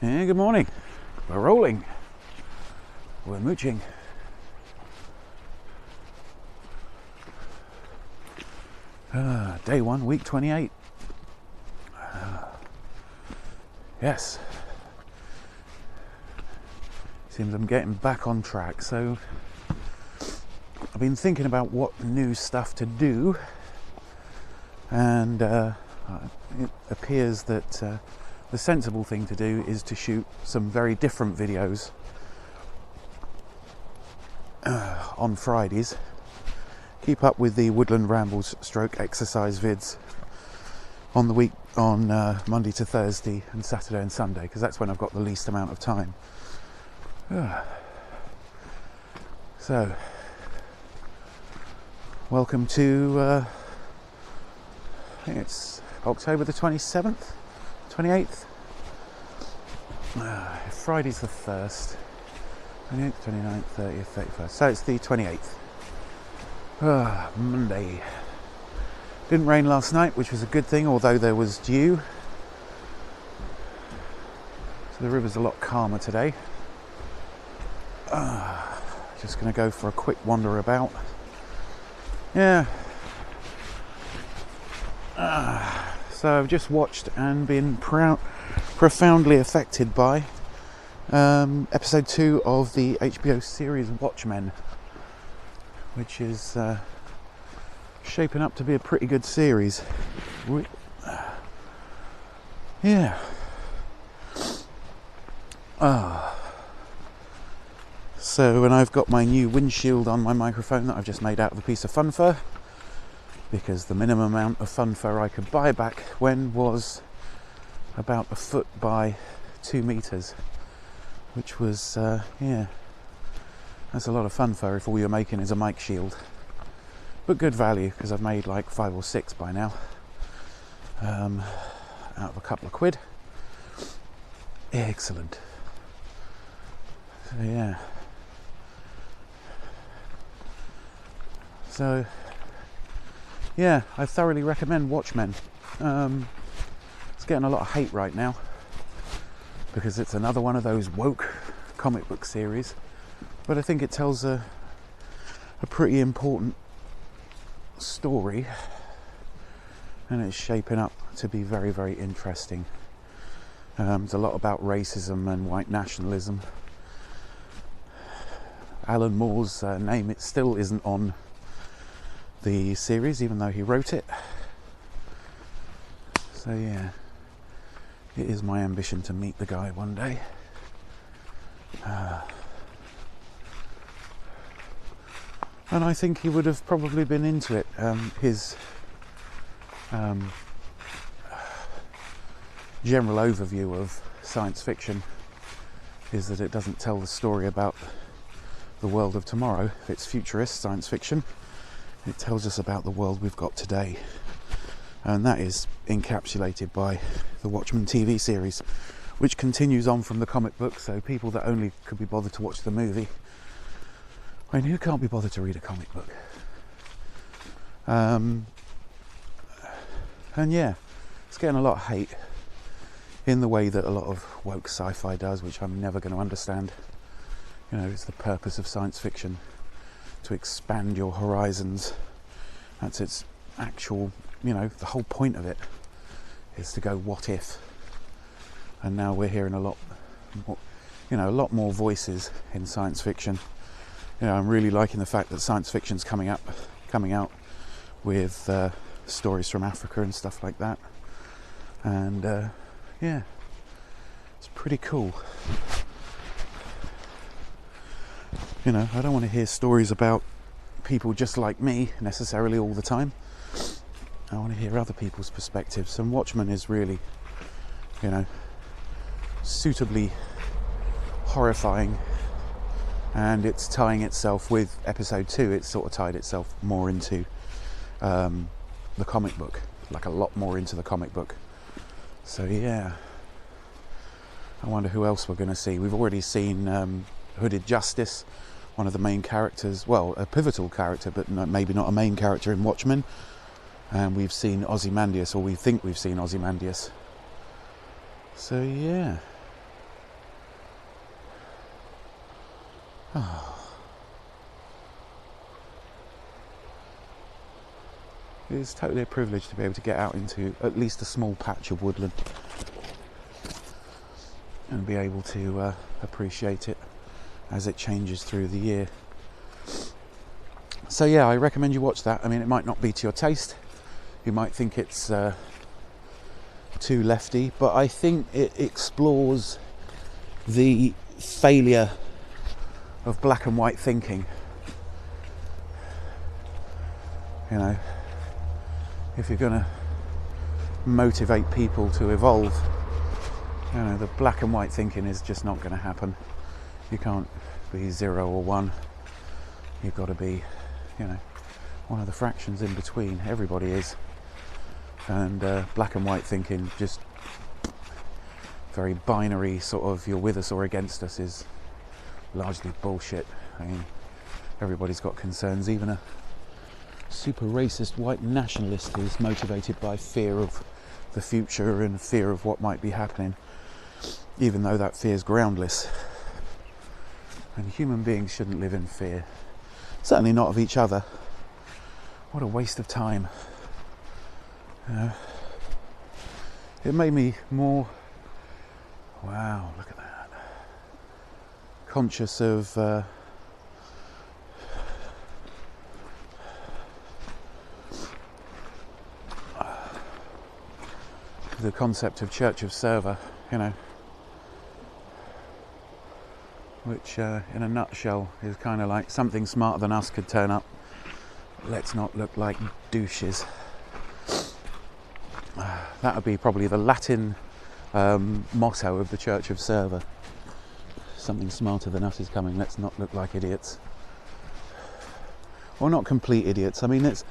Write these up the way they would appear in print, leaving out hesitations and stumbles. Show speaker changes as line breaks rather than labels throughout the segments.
Yeah, good morning. We're rolling. We're mooching. Day 1, week 28. Yes. Seems I'm getting back on track. So I've been thinking about what new stuff to do, and it appears that the sensible thing to do is to shoot some very different videos on Fridays. Keep up with the Woodland Rambles stroke exercise vids on the week on Monday to Thursday and Saturday and Sunday, because that's when I've got the least amount of time. So, welcome to, I think it's October the 27th, 28th. Friday's the 1st, 28th, 29th, 30th, 31st. So it's the 28th. Monday. Didn't rain last night, which was a good thing, although there was dew. So the river's a lot calmer today. Just going to go for a quick wander about. Yeah. So I've just watched and been profoundly affected by episode 2 of the HBO series Watchmen, which is shaping up to be a pretty good series. Yeah. So, and I've got my new windshield on my microphone that I've just made out of a piece of fun fur, because the minimum amount of fun fur I could buy back when was about a foot by 2 meters, which was, yeah, that's a lot of fun fur if all you're making is a mic shield. But good value, because I've made like 5 or 6 by now, out of a couple of quid. Excellent. So yeah. So yeah, I thoroughly recommend Watchmen. It's getting a lot of hate right now because it's another one of those woke comic book series, but I think it tells a pretty important story, and it's shaping up to be very, very interesting. There's a lot about racism and white nationalism. Alan Moore's name, it still isn't on the series, even though he wrote it. So yeah, it is my ambition to meet the guy one day. And I think he would have probably been into it. His general overview of science fiction is that it doesn't tell the story about the world of tomorrow. It's futurist science fiction. It tells us about the world we've got today. And that is encapsulated by the Watchmen TV series, which continues on from the comic book, so people that only could be bothered to watch the movie, I mean, who can't be bothered to read a comic book? And yeah, it's getting a lot of hate in the way that a lot of woke sci-fi does, which I'm never going to understand. You know, it's the purpose of science fiction, to expand your horizons. That's its actual, you know, the whole point of it is to go what if. And now we're hearing a lot more, you know, a lot more voices in science fiction. You know, I'm really liking the fact that science fiction's coming out with stories from Africa and stuff like that. And yeah, it's pretty cool. You know, I don't want to hear stories about people just like me necessarily all the time. I want to hear other people's perspectives. And Watchmen is really, you know, suitably horrifying, and it's tying itself with episode 2. It's sort of tied itself more into the comic book, like a lot more into the comic book. So yeah, I wonder who else we're going to see. We've already seen Hooded Justice, one of the main characters, well, a pivotal character, but maybe not a main character in Watchmen. And we've seen Ozymandias, or we think we've seen Ozymandias. So yeah, It's totally a privilege to be able to get out into at least a small patch of woodland and be able to appreciate it as it changes through the year. So yeah, I recommend you watch that. I mean, it might not be to your taste. You might think it's too lefty, but I think it explores the failure of black and white thinking. You know, if you're going to motivate people to evolve, you know, the black and white thinking is just not going to happen. You can't be 0 or 1. You've got to be, you know, one of the fractions in between. Everybody is. And black and white thinking, just very binary sort of, you're with us or against us, is largely bullshit. I mean, everybody's got concerns. Even a super racist white nationalist is motivated by fear of the future and fear of what might be happening, even though that fear is groundless. And human beings shouldn't live in fear, certainly not of each other. What a waste of time. It made me more, wow, look at that, conscious of the concept of Church of Server, you know, which in a nutshell is kind of like something smarter than us could turn up. Let's not look like douches. That would be probably the Latin motto of the Church of Server. Something smarter than us is coming. Let's not look like idiots. Or not complete idiots. I mean, there's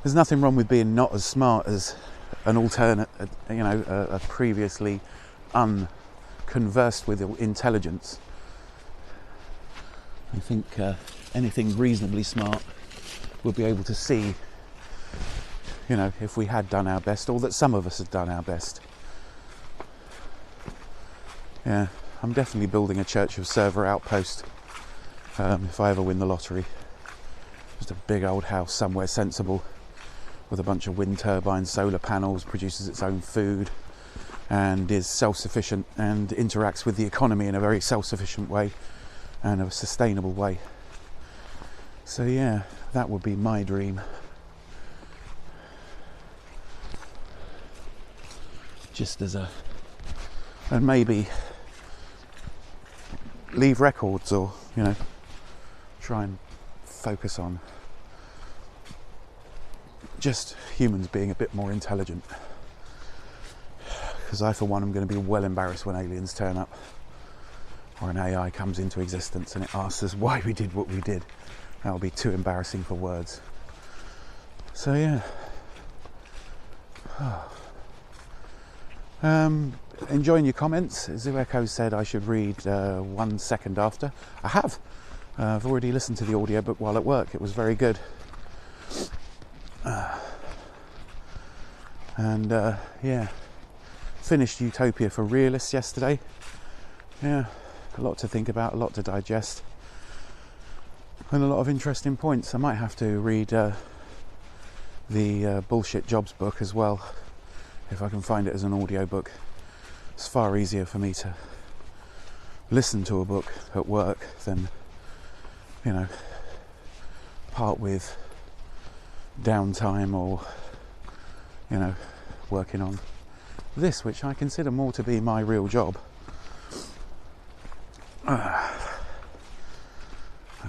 nothing wrong with being not as smart as an alternate, you know, a previously unconversed with intelligence. I think anything reasonably smart we'll be able to see, you know, if we had done our best, or that some of us had done our best. Yeah, I'm definitely building a Church of Server outpost if I ever win the lottery. Just a big old house somewhere sensible with a bunch of wind turbines, solar panels, produces its own food and is self-sufficient and interacts with the economy in a very self-sufficient way and a sustainable way. So yeah, that would be my dream. Just as and maybe leave records, or, you know, try and focus on just humans being a bit more intelligent. Because I, for one, am going to be well embarrassed when aliens turn up, or an AI comes into existence and it asks us why we did what we did. That will be too embarrassing for words. So yeah. Enjoying your comments. Zueko said I should read 1 second after. I have. I've already listened to the audiobook while at work. It was very good. Yeah, finished Utopia for Realists yesterday. Yeah, a lot to think about, a lot to digest, and a lot of interesting points. I might have to read the Bullshit Jobs book as well, if I can find it as an audiobook. It's far easier for me to listen to a book at work than, you know, part with downtime or, you know, working on this, which I consider more to be my real job. I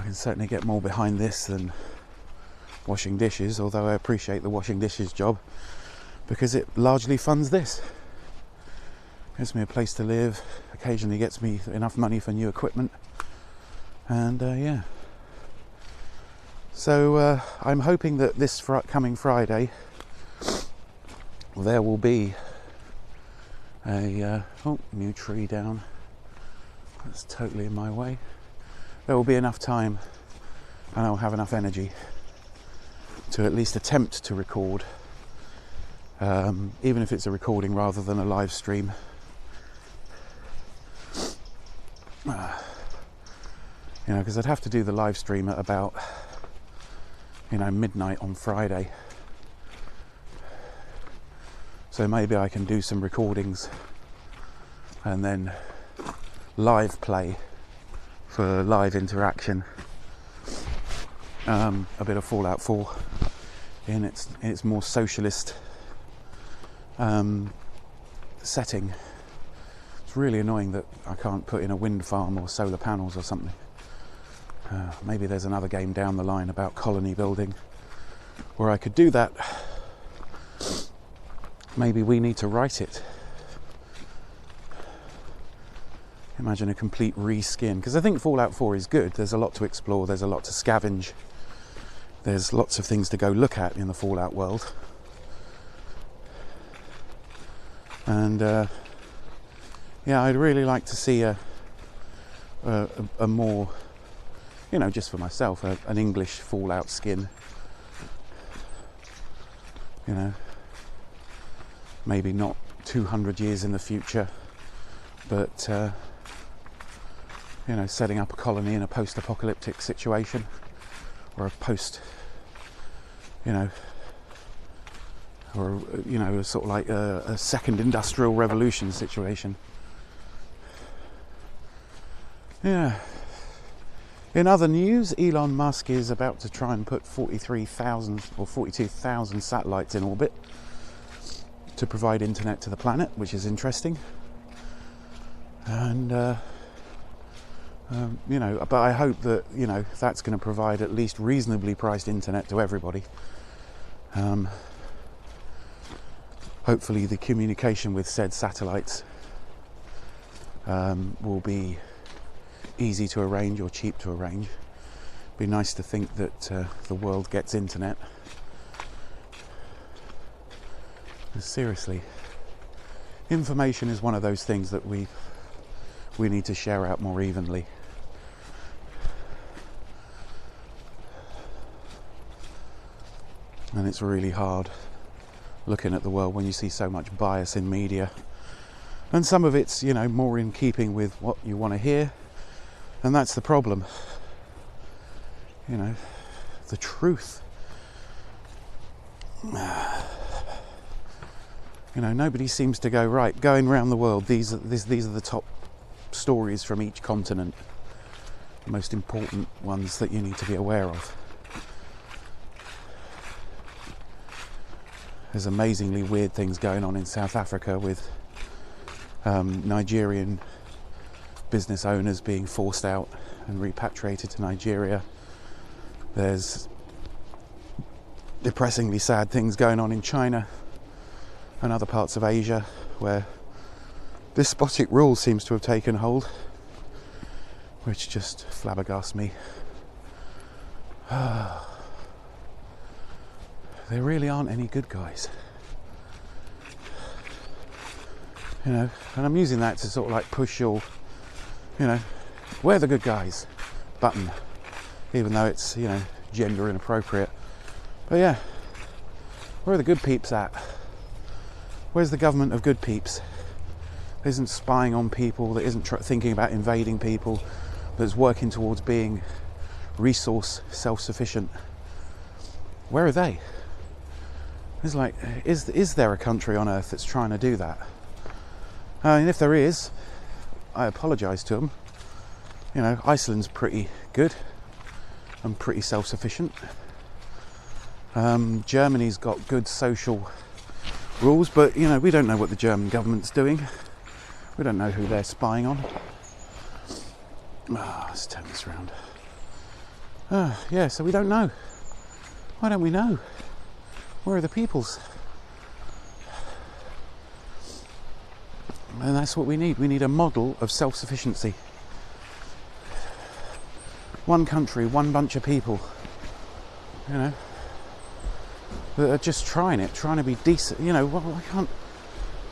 can certainly get more behind this than washing dishes, although I appreciate the washing dishes job because it largely funds this. Gives me a place to live, occasionally gets me enough money for new equipment, and yeah. So I'm hoping that this coming Friday there will be a new tree down. That's totally in my way. There will be enough time and I'll have enough energy to at least attempt to record, even if it's a recording rather than a live stream. You know, because I'd have to do the live stream at about, you know, midnight on Friday. So maybe I can do some recordings and then live play for live interaction. A bit of Fallout 4 in its more socialist setting. It's really annoying that I can't put in a wind farm or solar panels or something. Maybe there's another game down the line about colony building where I could do that. Maybe we need to write it. Imagine a complete reskin, because I think Fallout 4 is good. There's a lot to explore, there's a lot to scavenge, there's lots of things to go look at in the Fallout world. And yeah, I'd really like to see a more, you know, just for myself, an English Fallout skin. You know, maybe not 200 years in the future, but you know, setting up a colony in a post-apocalyptic situation, or a post, you know, or you know, sort of like a second industrial revolution situation. Yeah. In other news, Elon Musk is about to try and put 43,000 or 42,000 satellites in orbit to provide internet to the planet, which is interesting. And you know, but I hope that, you know, that's going to provide at least reasonably priced internet to everybody. Hopefully the communication with said satellites will be easy to arrange or cheap to arrange. Be nice to think that the world gets internet. Seriously, information is one of those things that we need to share out more evenly. And it's really hard looking at the world when you see so much bias in media. And some of it's, you know, more in keeping with what you want to hear. And that's the problem. You know, the truth. You know, nobody seems to go, right, going around the world, these are the top stories from each continent. The most important ones that you need to be aware of. There's amazingly weird things going on in South Africa with Nigerian business owners being forced out and repatriated to Nigeria. There's depressingly sad things going on in China and other parts of Asia where despotic rule seems to have taken hold, which just flabbergasts me. There really aren't any good guys. You know, and I'm using that to sort of like push your, you know, we're the good guys button, even though it's, you know, gender inappropriate. But yeah, where are the good peeps at? Where's the government of good peeps? That isn't spying on people, that isn't thinking about invading people, that's working towards being resource self-sufficient. Where are they? It's like, is there a country on earth that's trying to do that? And if there is, I apologise to them. You know, Iceland's pretty good and pretty self-sufficient. Germany's got good social rules, but you know, we don't know what the German government's doing. We don't know who they're spying on. Let's turn this around. Yeah, so we don't know. Why don't we know? Where are the peoples? And that's what we need. We need a model of self-sufficiency. One country, one bunch of people, you know, that are just trying to be decent. You know, well, I can't,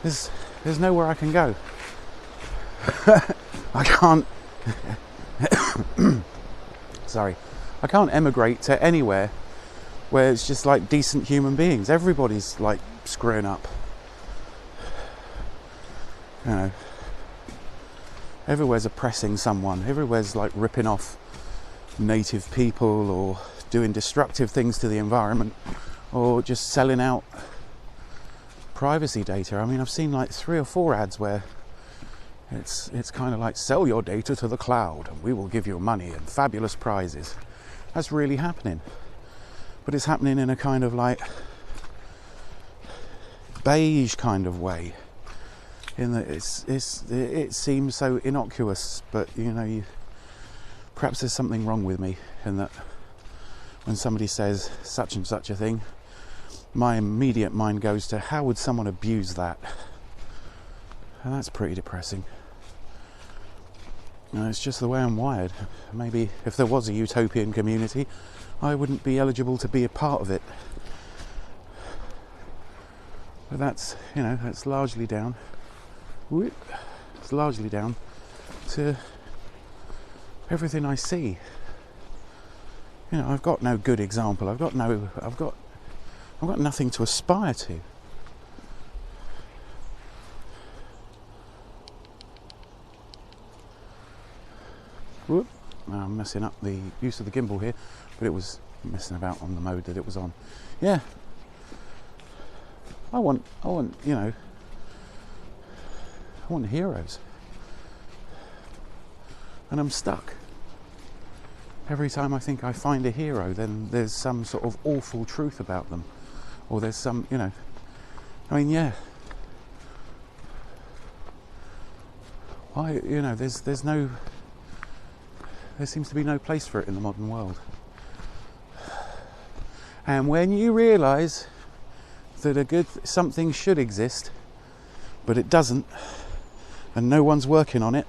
there's nowhere I can go. I can't, sorry, I can't emigrate to anywhere where it's just like decent human beings. Everybody's like screwing up. You know, everywhere's oppressing someone. Everywhere's like ripping off native people, or doing destructive things to the environment, or just selling out privacy data. I mean, I've seen like 3 or 4 ads where it's kind of like, sell your data to the cloud and we will give you money and fabulous prizes. That's really happening, but it's happening in a kind of like beige kind of way, in that it seems so innocuous, but perhaps there's something wrong with me, in that when somebody says such and such a thing, my immediate mind goes to, how would someone abuse that? And that's pretty depressing. It's just the way I'm wired. Maybe if there was a utopian community, I wouldn't be eligible to be a part of it. But that's largely down. It's largely down to everything I see. I've got no good example. I've got nothing to aspire to. Whoop. I'm messing up the use of the gimbal here, but it was messing about on the mode that it was on. Yeah. I want heroes. And I'm stuck. Every time I think I find a hero, then there's some sort of awful truth about them. Or there's some, yeah. There seems to be no place for it in the modern world. And when you realise that something should exist, but it doesn't, and no one's working on it,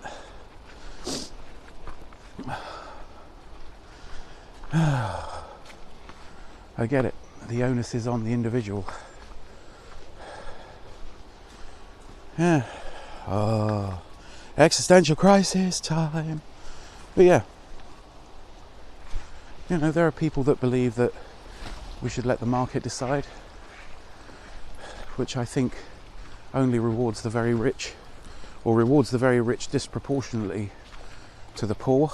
I get it. The onus is on the individual. Yeah. Oh, existential crisis time. But yeah, there are people that believe that we should let the market decide, which I think only rewards the very rich, or rewards the very rich disproportionately to the poor.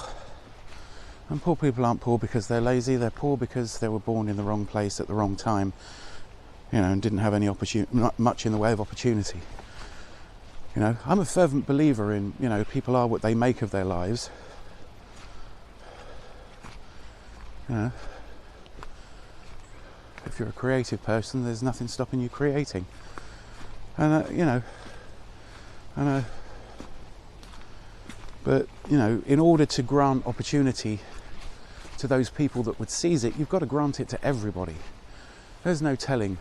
And poor people aren't poor because they're lazy, they're poor because they were born in the wrong place at the wrong time, and didn't have any not much in the way of opportunity. I'm a fervent believer in, people are what they make of their lives. If you're a creative person, there's nothing stopping you creating. And but in order to grant opportunity to those people that would seize it, you've got to grant it to everybody. There's no telling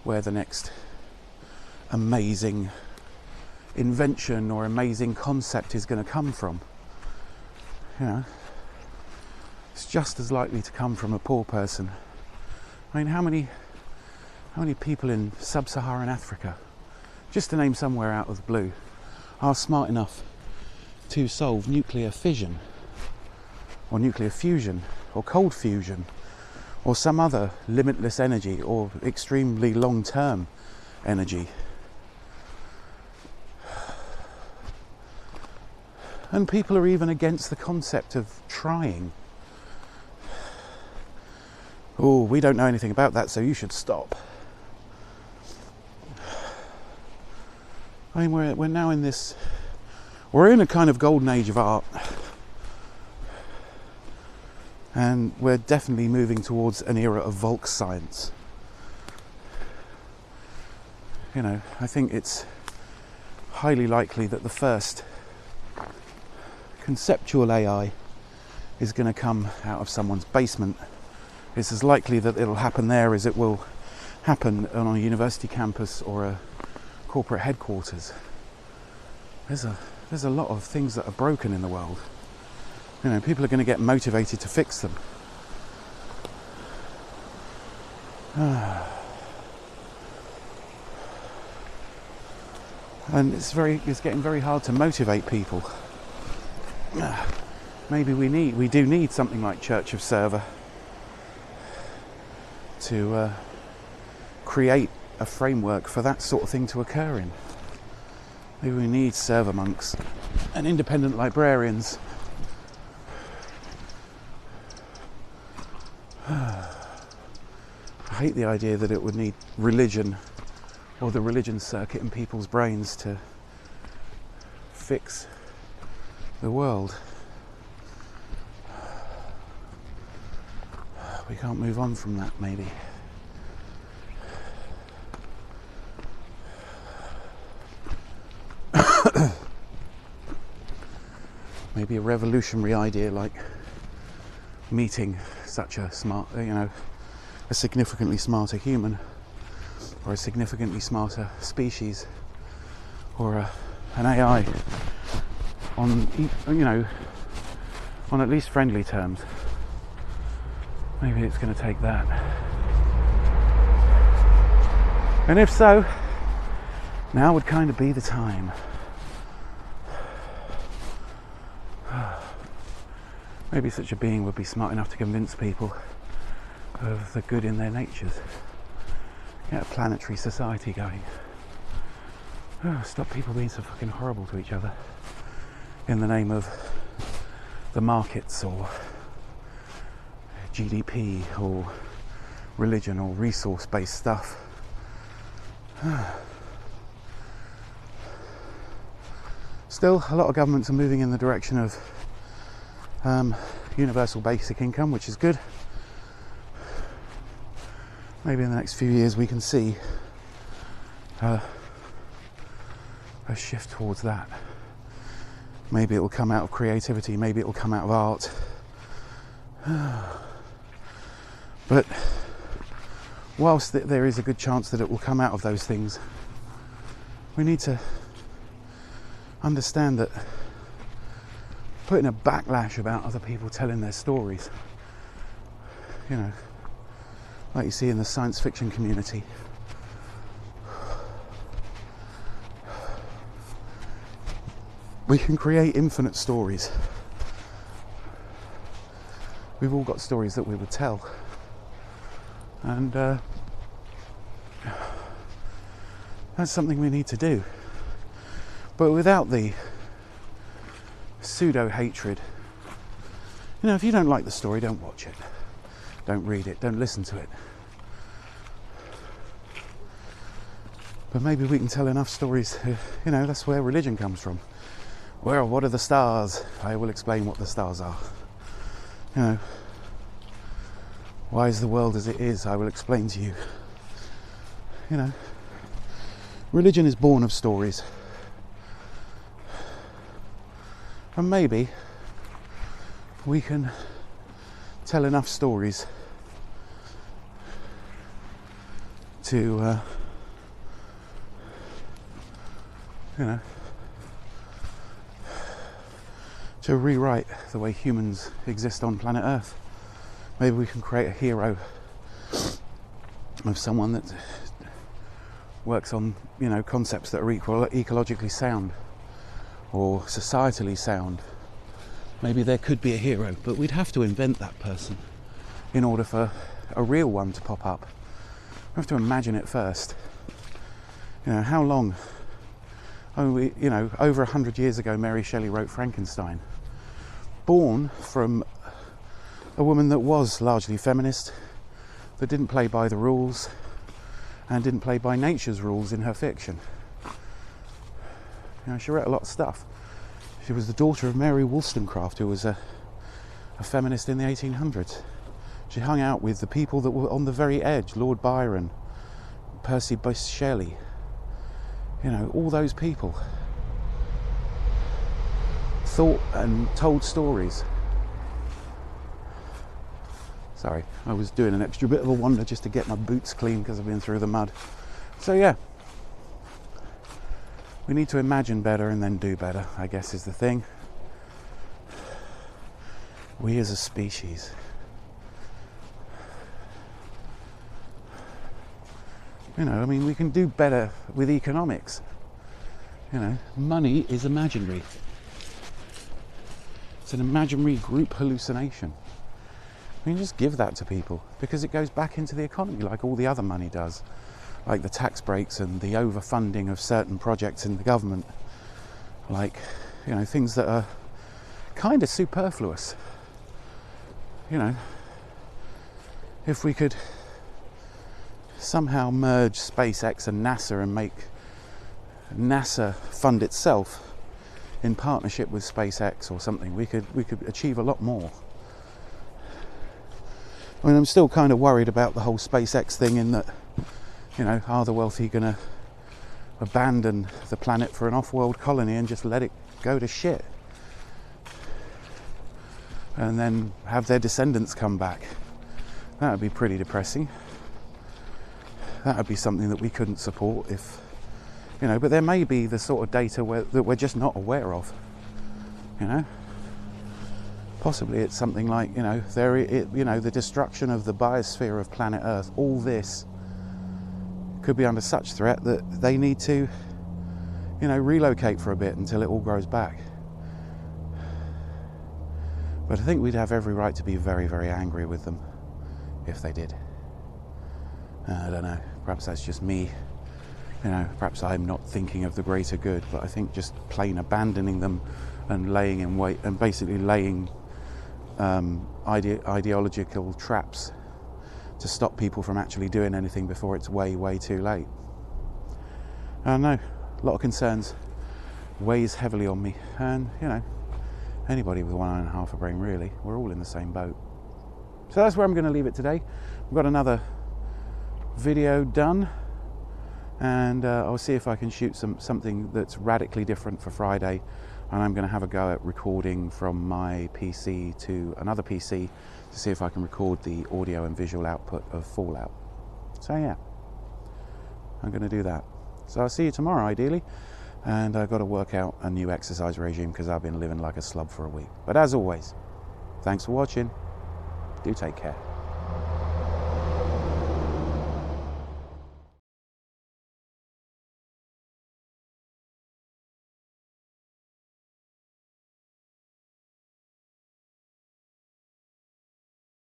where the next amazing invention or amazing concept is going to come from. It's just as likely to come from a poor person. I mean, how many people in sub-Saharan Africa, just to name somewhere out of the blue, are smart enough to solve nuclear fission, or nuclear fusion, or cold fusion, or some other limitless energy, or extremely long-term energy? And people are even against the concept of trying. Oh, we don't know anything about that, so you should stop. I mean, we're now in this, we're in a kind of golden age of art, and we're definitely moving towards an era of Volk science. I think it's highly likely that the first conceptual AI is going to come out of someone's basement. It's as likely that it'll happen there as it will happen on a university campus or a corporate headquarters. There's a lot of things that are broken in the world. People are going to get motivated to fix them. And it's getting very hard to motivate people. Maybe we do need something like Church of Server to create a framework for that sort of thing to occur in. Maybe we need server monks and independent librarians I hate the idea that it would need religion or the religion circuit in people's brains to fix the world. We can't move on from that, maybe. Maybe a revolutionary idea like meeting such a smart, a significantly smarter human, or a significantly smarter species, or an AI on at least friendly terms. Maybe it's going to take that. And if so, now would kind of be the time. Maybe such a being would be smart enough to convince people of the good in their natures. Get a planetary society going. Stop people being so fucking horrible to each other in the name of the markets or GDP or religion or resource-based stuff. Still, a lot of governments are moving in the direction of universal basic income, which is good. Maybe in the next few years we can see a shift towards that. Maybe it will come out of creativity, maybe it will come out of art. But whilst there is a good chance that it will come out of those things, we need to understand that putting a backlash about other people telling their stories, like you see in the science fiction community, we can create infinite stories. We've all got stories that we would tell, and that's something we need to do, but without the pseudo hatred. If you don't like the story, don't watch it, don't read it, don't listen to it. But maybe we can tell enough stories. That's where religion comes from. Well, what are the stars? I will explain what the stars are. Why is the world as it is? I will explain to you. Religion is born of stories. And maybe we can tell enough stories to, to rewrite the way humans exist on planet Earth. Maybe we can create a hero of someone that works on, concepts that are ecologically sound or societally sound. Maybe there could be a hero, but we'd have to invent that person in order for a real one to pop up. We have to imagine it first. How long? Over 100 years ago, Mary Shelley wrote Frankenstein, born from a woman that was largely feminist, that didn't play by the rules and didn't play by nature's rules in her fiction. She wrote a lot of stuff. She was the daughter of Mary Wollstonecraft, who was a feminist in the 1800s. She hung out with the people that were on the very edge, Lord Byron, Percy Bysshe Shelley, all those people thought and told stories. Sorry, I was doing an extra bit of a wander just to get my boots clean because I've been through the mud. So yeah, we need to imagine better and then do better, I guess is the thing. We as a species. We can do better with economics. Money is imaginary. It's an imaginary group hallucination. We can just give that to people because it goes back into the economy like all the other money does, like the tax breaks and the overfunding of certain projects in the government, like things that are kind of superfluous. if we could somehow merge SpaceX and NASA and make NASA fund itself in partnership with SpaceX or something, we could achieve a lot more. I mean, I'm still kind of worried about the whole SpaceX thing, in that, you know, are the wealthy going to abandon the planet for an off-world colony and just let it go to shit, and then have their descendants come back? That would be pretty depressing. That would be something that we couldn't support if, you know, but there may be the sort of data that we're just not aware of, you know. Possibly it's something like, you know, the destruction of the biosphere of planet Earth, all this could be under such threat that they need to, you know, relocate for a bit until it all grows back. But I think we'd have every right to be very, very angry with them if they did. I don't know, perhaps that's just me, you know, perhaps I'm not thinking of the greater good, but I think just plain abandoning them and laying in wait and basically laying ideological traps to stop people from actually doing anything before it's way, way too late. I don't know, a lot of concerns weighs heavily on me, and, you know, anybody with 1 eye and half a brain, really, we're all in the same boat. So that's where I'm going to leave it today. We've got another video done, and I'll see if I can shoot something that's radically different for Friday, and I'm going to have a go at recording from my PC to another PC to see if I can record the audio and visual output of Fallout. So yeah, I'm going to do that. So I'll see you tomorrow ideally, and I've got to work out a new exercise regime because I've been living like a slub for a week. But as always, thanks for watching. Do take care.